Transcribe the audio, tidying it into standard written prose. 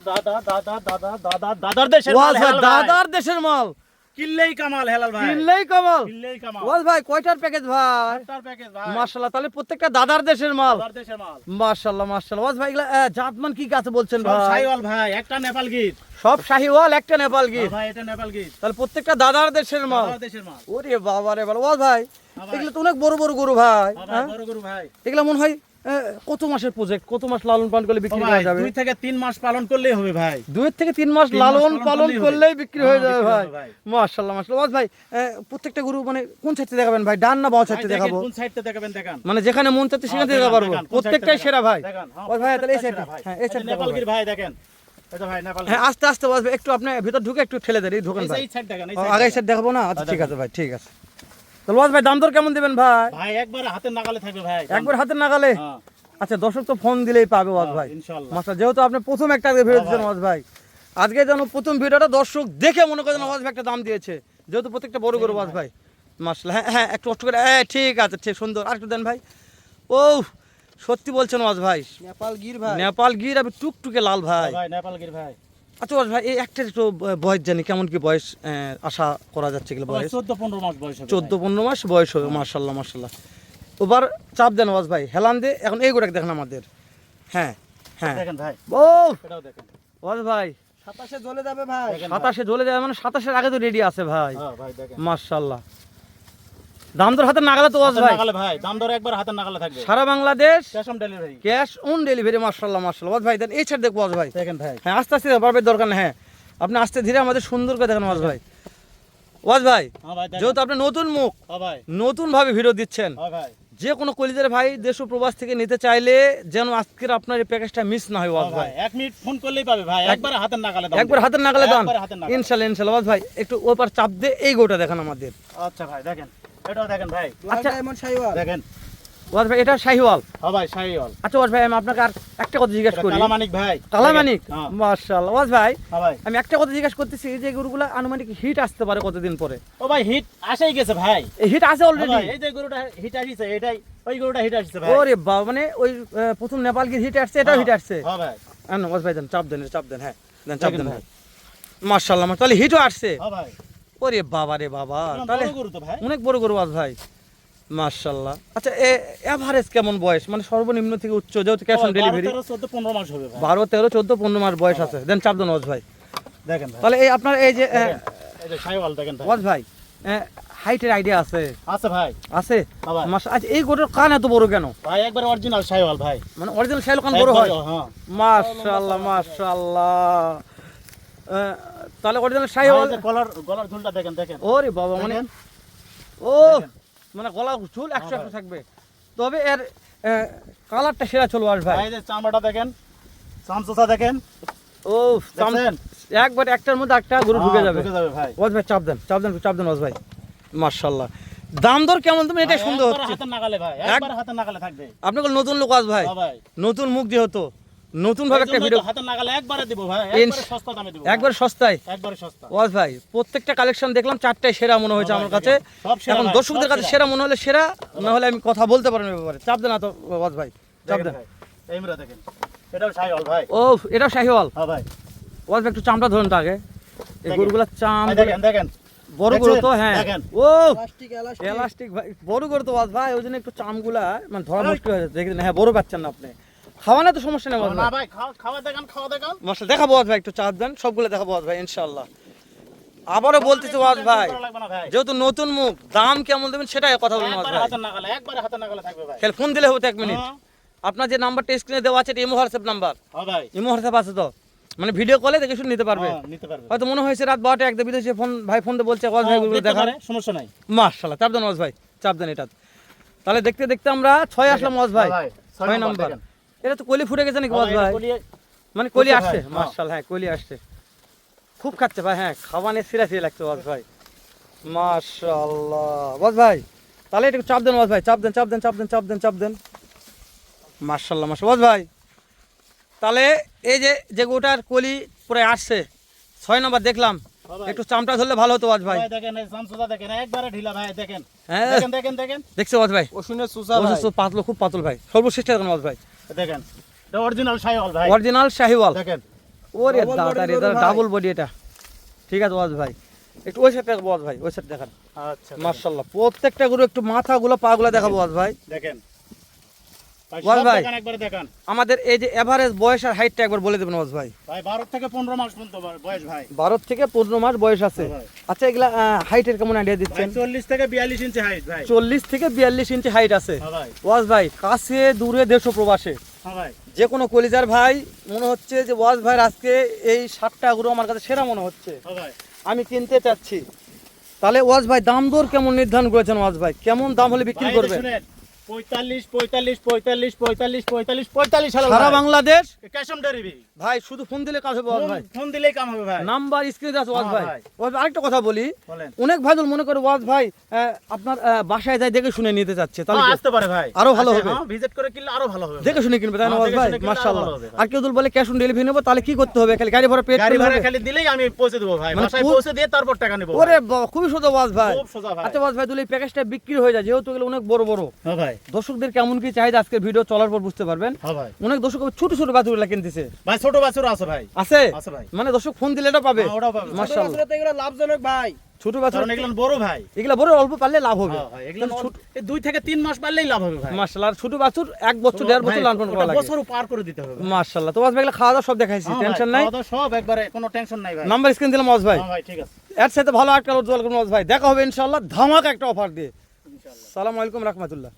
দাদার দেশের মাল কিনলেই কামাল হেলাল ভাই, কিনলেই কামাল। কিনলেই কামাল। ওয়াজ ভাই কয়টার প্যাকেজ ভাই? তার প্যাকেজ ভাই মাশাআল্লাহ, তাহলে প্রত্যেকটা দাদার দেশের মাল। দাদার দেশের মাল মাশাআল্লাহ মাশাআল্লাহ। ওয়াজ ভাই এগুলা জাতমান কি আছে বলছেন সব ভাই? শাহিওয়াল ভাই, একটা নেপাল গির। সব শাহিওয়াল, একটা নেপাল গির। ভাই এটা নেপাল গির, তাহলে প্রত্যেকটা দাদার দেশের মাল। দাদার দেশের মাল। ওরে বাবা রে বাবা। ওয়াজ ভাই ভাই। এগুলো তো অনেক বড় বড় গরু ভাই। ভাই হ্যাঁ? বড় গরু ভাই। এগুলা মনে হয় কত মাসের প্রজেক্ট? কত মাস লালন পালন করলে বিক্রি ভাই করা যাবে? 2 থেকে 3 মাস পালন করলেই হবে ভাই। 2 থেকে 3 মাস 3 মাস লালন পালন পালন করলেই করলেই হবে। বিক্রি হয়ে হ্যাঁ, যাবে বিক্রি ভাই। হবে ভাই। মাশাআল্লাহ মাশাআল্লাহ। ওয়াজ ভাই প্রত্যেকটা গরু মানে কোন সাইডে দেখাবেন ভাই? ডান না বাম ভাই সাইডে দেখেন দেখাবো? কোন সাইডটা দেখাবেন দেখান। মানে যেখানে মন চাচ্ছে সেখানে হ্যাঁ, দেখাতে পারবো। দেখান, কোন প্রত্যেকটাই সাইডটা সেরা ভাই। দেখান। হ্যাঁ, ওয়াজ ভাই তাহলে এই প্রত্যেকটা সাইডে, সেরা ভাই। হ্যাঁ এই এটা সাইডে নেপাল দেখাবো গির ভাই। ভাই দেখেন। এটা ভাই নেপাল হ্যাঁ গির। আস্তে আস্তে ওয়াজ ভাই একটু আপনি ভিতর ঢুকে একটু ঠেলে দেন, এই ঢোকেন ভাই। এই সাইড দেখান, এই আগে এই সাইড দেখাবো না? আচ্ছা ঠিক আছে ভাই, ঠিক আছে। তাহলে ওয়াজ ভাই দাম দর কেমন দিবেন ভাই? ভাই একবার হাতের নাগালে থাকবে ভাই। একবার হাতের নাগালে? হ্যাঁ আচ্ছা দর্শক তো ফোন দিলেই পাবে ওয়াজ ভাই ইনশাআল্লাহ। মাস্টার। যেহেতু আপনি প্রথম একটা ভিডিও দিচ্ছেন ওয়াজ ভাই, আজকে যেন প্রথম ভিডিওটা দর্শক দেখে মনে করেন ওয়াজ ভাই একটা দাম দিয়েছে, যেহেতু প্রত্যেকটা বড় গরু ওয়াজ ভাই। মাশাআল্লাহ, হ্যাঁ হ্যাঁ একটু কষ্ট করে, হ্যাঁ ঠিক আছে, ঠিক সুন্দর। আর একটু দেন ভাই। ও সত্যি বলছেন ওয়াজ ভাই, নেপাল গির ভাই। নেপাল গির আমি টুকটুকে লাল ভাই। ভাই নেপাল গির ভাই। আচ্ছা ওয়াজ ভাই এই একটা একটু বয়স জানি কেমন কি বয়স আশা করা যাচ্ছে এগুলো বয়স? 14-15 মাস বয়স হবে। 14-15 মাস বয়স হবে। মাশাআল্লাহ মাশাআল্লাহ। ওবার চাপ দেন ওয়াজ ভাই, হেলান দে। এখন এই গোটাকে দেখেন আমাদের। হ্যাঁ হ্যাঁ দেখেন ভাই, ও এটাও দেখেন। ওয়াজ ভাই 27-এ জ্বলে যাবে ভাই। দেখেন ভাই। 27-এ জ্বলে যায় মানে 27-এর আগে তো রেডি আছে ভাই। হ্যাঁ ভাই দেখেন। মাশাআল্লাহ। দাম দর হাতে নাগালে তো ওয়াজ হাতের ভাই? নাগালে ভাই, দাম দর একবার হাতের নাগালে থাকবে। সারা Bangladesh cash on delivery. Cash on delivery. মাশাআল্লাহ মাশাআল্লাহ। ওয়াজ ভাই দেন এই ছাড় দেখো ওয়াজ ভাই। দেখেন ভাই। হ্যাঁ আস্তে আস্তে বারবার দরকার নেই। হ্যাঁ আপনি আস্তে ধীরে আমাদের সুন্দর করে দেখেন ওয়াজ ভাই। ওয়াজ ভাই হ্যাঁ ভাই দেখেন। যেহেতু আপনি নতুন মুখ, হ্যাঁ ভাই। নতুন ভাবে ভিডিও দিচ্ছেন, হ্যাঁ ভাই। যে কোনো কলিজার ভাই দেশ ও প্রবাস থেকে নিতে চাইলে যেন আজকের আপনার এই প্যাকেজটা মিস না হয় ওয়াজ হ্যাঁ ভাই। ভাই 1 মিনিট ফোন করলেই পাবে ভাই, একবার হাতের নাগালে দাম। একবার হাতের নাগালে দান একবার হাতের নাগালে। ইনশাআল্লাহ ইনশাআল্লাহ। ওয়াজ ভাই একটু ওপার চাপ দে, এই গোটা দেখেন আমাদের। আচ্ছা ভাই দেখেন, এটাও দেখেন ভাই। লাল ডায়মন্ড শাহিওয়াল। দেখেন। ওয়াজ ভাই এটা শাহিওয়াল। হ্যাঁ ভাই শাহিওয়াল। আচ্ছা ওয়াজ ভাই আমি আপনাকে আর একটা কথা জিজ্ঞেস এটা করি। কালামানিক ভাই। কালামানিক। হ্যাঁ। মাশাআল্লাহ। ওয়াজ ভাই হ্যাঁ ভাই। আমি একটা কথা জিজ্ঞেস করতেছি, যে গরুগুলা আনুমানিক হিট আসতে পারে কতদিন পরে? ও ভাই হিট আসেই গেছে ভাই। এই হিট আছে হ্যাঁ অলরেডি? ভাই, এই যে গরুটা হিট আসিছে, এটাই ওই গরুটা হিট আসছে ভাই। ওরে বাবা, মানে ওই প্রথম নেপাল গির হিট আসছে, এটাও হিট আসছে? হ্যাঁ ভাই। ওয়াজ ভাই দেন চাপ দেন, চাপ দেন। হ্যাঁ দেন চাপ দেখেন দেন ভাই। ভাই। মাশাআল্লাহ তাহলে হিটও আসছে? হ্যাঁ ভাই। ওরে বাবা রে বাবা, তাহলে বড় গরু তো ভাই। অনেক বড় গরু ওয়াজ ভাই। মাশাআল্লাহ। আচ্ছা এভারেজ কেমন বয়স, মানে সর্বনিম্ন থেকে উচ্চ, যেহেতু ক্যাশ অন ডেলিভারি? 12-13-14-15 মাস হবে ভাই। 12-13-14-15 মাস বয়স আছে। দেন চাপ দেন ওয়াজ ভাই। দেখেন ভাই। তাহলে এই আপনার এই যে এই যে শাহিওয়াল দেখেন ভাই। ওয়াজ ভাই হাইটের আইডিয়া আছে? আছে ভাই। আছে। হ্যাঁ ভাই। আচ্ছা এই গরুর কান এত বড় কেন? ভাই একবার অরিজিনাল শাহিওয়াল ভাই। মানে অরিজিনাল শাইল কান বড় হয়? হ্যাঁ। মাশাআল্লাহ মাশাআল্লাহ। তাহলে অরিজিনাল শাইওয়াল। গলার ঝুলটা দেখেন দেখেন। ওরে বাবা, মানে দেখেন। ও মানে গলা চুল 100 থাকবে। তবে এর কালারটা সেরা চলবে আর ভাই। ভাই এই যে চামড়াটা দেখেন, চামচোসা দেখেন। ও দেখছেন? একবার একটার মধ্যে একটা গরু ঢুকে যাবে। ঢুকে যাবে ভাই। ওয়াজ ভাই চাপ দেন চাপ দেন চাপ দেন ওয়াজ ভাই। মাশাআল্লাহ। দাম দর কেমন তুমি এটা সুন্দর একবার হচ্ছে? হাতের নাগালে ভাই, একবার হাতের নাগালে থাকবে। আপনি কোন নতুন লোক ওয়াজ ভাই? হ্যাঁ ভাই। নতুন মুখ যেহেতু নতুন ভাবে একটা এই জন্যই ভিডিও তো হাতের নাগালে একবারে দিব ভাই, ইনশ- একবারে সস্তা দামে দিব। একবার সস্তায়। একবারে সস্তা। ওয়াজ ভাই প্রত্যেকটা কালেকশন দেখলাম, চারটায় সেরা মনে হয়েছে হ্যাঁ আমার ভাই, কাছে। দেখেন। সব সেরা এখন ভাই, দর্শকদের সব কাছে সেরা। সেরা মনে হলে সেরা, না হলে আমি কথা বলতে পারবো না ব্যাপারে। চাপ দেন না তো ওয়াজ ভাই, চাপ দেখেন দেন। ভাই, এই মুরা দেখেন। এটাও শাহিওয়াল ভাই। ও এটা শাহিওয়াল। হ্যাঁ ভাই। ওয়াজ ভাই একটু চামড়া ধরুন তো আগে। এই দেখেন। গরুগুলা চাম এই দেখেন দেখেন। বড় গরু তো। দেখছেন? হ্যাঁ দেখেন। ও এলাস্টিক এলাস্টিক ভাই, বড় গরু তো ওয়াজ ভাই, ওই জন্য একটু চামগুলা মানে ধরা মুশকিল হয়ে যাচ্ছে। দেখেন হ্যাঁ বড় পাচ্ছেন না আপনি, খাওয়ানো তো সমস্যা নেই ওয়াজ না ভাই। ভাই, খাওয়া দেখান, খাওয়া দেখান। মশলা দেখাবো ওয়াজ ভাই, একটু চাপ দেন, সবগুলো দেখাবো ওয়াজ ভাই ইনশাআল্লাহ। আবারও বলতেছি ওয়াজ ভাই, করা লাগবে না ভাই। যেহেতু নতুন মুখ, দাম কেমন দেবেন সেটাই কথা বলুন ওয়াজ একবারে ভাই। হাতের নাগালে, একবারে হাতের নাগালে থাকবে ভাই। খেল ফোন দিলে হতো 1 মিনিট। হ্যাঁ। আপনার যে নাম্বারটা স্ক্রিনে দেওয়া আছে এটা ইমো হোয়াটসঅ্যাপ নাম্বার? হ্যাঁ ভাই। ইমো হোয়াটসঅ্যাপ আছে তো? মানে ভিডিও কলে দেখে শুনে নিতে পারবে। হ্যাঁ, নিতে পারবে। হয়তো মনে হয়েছে রাত 12টা একটা বিদেশে ফোন ভাই ফোন দিয়ে বলছে ওয়াজ ভাই গুলো দেখতে দেখান। পারে, সমস্যা নাই। মাশাআল্লাহ চাপ দেন ওয়াজ ভাই, চাপ দেন এটা। তাহলে দেখতে দেখতে আমরা 6 আসলাম ওয়াজ ভাই। হ্যাঁ ভাই, 6 নাম্বার। দেখেন। এটা তো কলি ফুটে গেছে নাকি ওয়াজ হ্যাঁ ভাই, ভাই? এটা কলিয়ে- মানে কলি ফুটছে আসছে? ভাই, হ্যাঁ। মাশাআল্লাহ হ্যাঁ কলি আসছে। খুব খাচ্ছে ভাই, হ্যাঁ খাওয়ানে সিরা সিরা লাগছে ওয়াজ ভাই। মাশাআল্লাহ ওয়াজ ভাই, তাহলে একটু চাপ দেন ওয়াজ ভাই, চাপ দেন চাপ দেন চাপ দেন চাপ দেন চাপ দেন। মাশাআল্লাহ মাশাআল্লাহ ওয়াজ ভাই, তাহলে এই যে গোটার কলি পরে আসছে 6 নাম্বার দেখলাম, হ্যাঁ ভাই। একটু চামটা ধরলে ভালো হতো ওয়াজ ভাই। ভাই দেখেন, এই চামচোসা দেখেন, একবারে ঢিলা ভাই, দেখেন। হ্যাঁ দেখেন দেখেন দেখেন। দেখছে ওয়াজ ভাই? ওশুনের সুসা ভাই। অবশ্য পাতলো, খুব পাতল ভাই, সর্বশ্রেষ্ঠ দেখেন ওয়াজ ভাই। দেখেন। এটা অরিজিনাল শাহিওয়াল ভাই। অরিজিনাল শাহিওয়াল। দেখেন। ওরে Double দাদা body রে গরু দাদা ভাই। ডাবল বডি এটা ঠিক আছে ওয়াজ ভাই একটু ওই সাইডটা ওয়াজ ভাই ওই সাইড দেখান আচ্ছা মাশাআল্লাহ প্রত্যেকটা গরু একটু মাথাগুলো পাগুলো দেখাবো ওয়াজ ভাই দেখেন ভাই ওয়াজ সব ভাই। দেখান একবার দেখান আমাদের এই যে এভারেজ বয়স আর হাইটটা একবার বলে দেবেন ওয়াজ ভাই ভাই 12 থেকে 15 মাস পর্যন্ত বয়স ভাই 12 থেকে 15 মাস বয়স আছে হ্যাঁ ভাই। আচ্ছা এগুলা হাইটের কেমন আইডিয়া ভাই দিচ্ছেন 40 থেকে 42 ইঞ্চি হাইট ভাই 40 থেকে 42 ইঞ্চি হাইট আছে হ্যাঁ ভাই ওয়াজ ভাই কাছে দূরে দেশ ও প্রবাসে হ্যাঁ ভাই যে কোনো কলিজার ভাই মনে হচ্ছে যে ওয়াজ ভাইয়ের আজকে এই 60টা গরু আমার কাছে সেরা মনে হচ্ছে হ্যাঁ ভাই আমি কিনতে চাচ্ছি তাহলে ওয়াজ ভাই দাম দর কেমন নির্ধারণ করেছেন ওয়াজ ভাই কেমন দাম হলে বিক্রি ভাই, করবেন শুনেন, 45 45 45 45 45 45 সালে সারা বাংলাদেশ ক্যাশ অন ডেলিভারি ভাই শুধু ফোন দিলে কাজ হবে ওয়াজ ভাই ফোন দিলেই কাম হবে ভাই নাম্বার স্ক্রিনে আছে ওয়াজ হ্যাঁ ভাই ভাই। ওয়াজ ভাই, আরেকটা কথা বলি বলেন অনেক ভাইদুল মনে করে ওয়াজ ভাই আপনার বাসায় যায় দেখে শুনে নিতে চাচ্ছে তাহলে হ্যাঁ, কি? আসতে পারে ভাই আরো ভালো আচ্ছা, হবে। হ্যাঁ, ভিজিট করে কিনলে আরো ভালো হবে ভাই। দেখে শুনে কিনবে তাই না হ্যাঁ, ওয়াজ দেখে ভাই শুনে কিনলে মাশাআল্লাহ আরো ভালো হবে ভাই। আর কেউ যদি বলে ক্যাশ অন ডেলিভারি নেবো তাহলে কি করতে হবে খালি গাড়ি ভাড়া পেড গাড়ি করলে ভাড়া হবে? খালি দিলেই আমি পৌঁছে দেবো ভাই মানে বাসায় পুরো- পৌঁছে দিয়ে তারপর টাকা নেবো ওরে বাবা, খুবই সোজা ওয়াজ ভাই খুব সোজা ভাই আচ্ছা ওয়াজ ভাই তাহলে এই প্যাকেজটা বিক্রি হয়ে যায় যেহেতু এগুলো অনেক বড় বড় হ্যাঁ ভাই দর্শকদের কেমন কি চাহিদা আজকের ভিডিও চলার পর বুঝতে পারবেন হ্যাঁ ভাই অনেক দর্শক ছোট ছোট বাছুরগুলা কিনতেছে ভাই ছোট বাছুর আছে ভাই আছে আছে ভাই মানে দর্শক ফোন দিলে এটা পাবে হ্যাঁ, ওটাও পাবে। মাশাআল্লাহ আসলে তো এগুলো লাভজনক ভাই ছোট বাছুর কারণ এগুলো বড় ভাই এগুলা বড় অল্প পারলে লাভ হবে হ্যাঁ, হ্যাঁ, এগুলো কিন্তু ছোট 2 থেকে 3 মাস পারলেই লাভ হবে ভাই মাশাআল্লাহ আর ছোট বাছুর 1 বছর 1.5 বছর ভাই, লালন পালন করা ওটা লাগে বছর পার করে দিতে হবে ভাই। মাশাআল্লাহ তো ওয়াজ ভাই এগুলা খাওয়া দাওয়া সব দেখাইছি হ্যাঁ ভাই, টেনশন নাই খাওয়া দাওয়া সব একবারে কোনো টেনশন নাই ভাই নাম্বার স্ক্রিন দিলাম ওয়াজ ভাই হ্যাঁ ভাই ঠিক আছে এর সাথে ভালো আটকাল উজ্জ্বল করুন ওয়াজ ভাই দেখা হবে ইনশাআল্লাহ ধামাকা একটা অফার দিয়ে ইনশাআল্লাহ সালামু আলাইকুম রাহমাতুল্লাহ